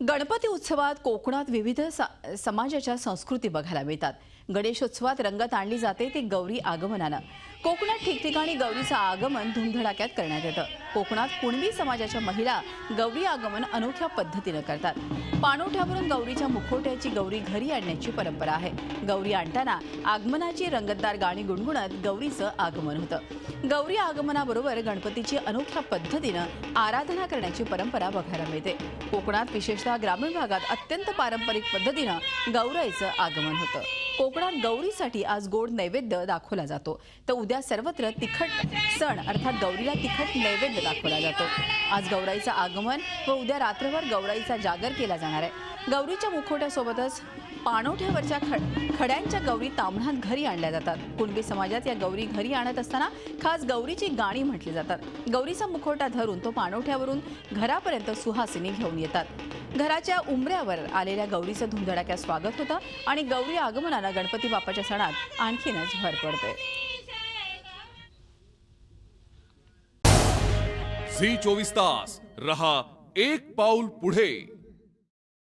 गणपती उत्सवात कोकणात विविध समाजाच्या संस्कृती बघायला मिळतात। गणेशोत्सवात रंगत आणली जाते ती गौरी आगमनानं। कोकणात ठिकठिकाणी गौरीचं आगमन धुमधडाक्यात करण्यात येतं। कोकणात कुणबी समाजाच्या महिला गौरी आगमन अनोख्या पद्धतीनं करतात। पाणवठ्यावरून गौरीच्या मुखवट्याची गौरी घरी आणण्याची परंपरा आहे। गौरी आणताना आगमनाची रंगतदार गाणी गुणगुणत गौरीचं आगमन होतं। गौरी आगमनाबरोबर गणपतीची अनोख्या पद्धतीनं आराधना करण्याची परंपरा बघायला मिळते। कोकणात विशेषतः ग्रामीण भागात अत्यंत पारंपरिक पद्धतीनं गौराईचं आगमन होतं। कोकणात गौरीसाठी आज गोड नैवेद्य दाखवला जातो, तर उद्या सर्वत्र तिखट सण अर्थात गौरीला तिखट नैवेद्य दाखवला जातो। आज गौराईचं आगमन व उद्या रात्रभर गौराईचा जागर केला जाणार आहे। गौरीच्या मुखवट्यासोबतच पाणवठ्यावरच्या खड्यांच्या गौरी ताम्हणात घरी आणल्या जातात। कुणबी समाजात या गौरी घरी आणत असताना खास गौरीची गाणी म्हटली जातात। गौरीचा मुखवटा धरून तो पाणवठ्यावरून घरापर्यंत सुहासिनी घेऊन येतात। घराच्या उंबऱ्यावर आलेल्या गौरीचं धुमधडाक्यात स्वागत होतं आणि गौरी आगमनानं गणपती बाप्पाच्या सणात आणखीनच भर पडते। झी 24 तास रहा एक पाऊल पुढे।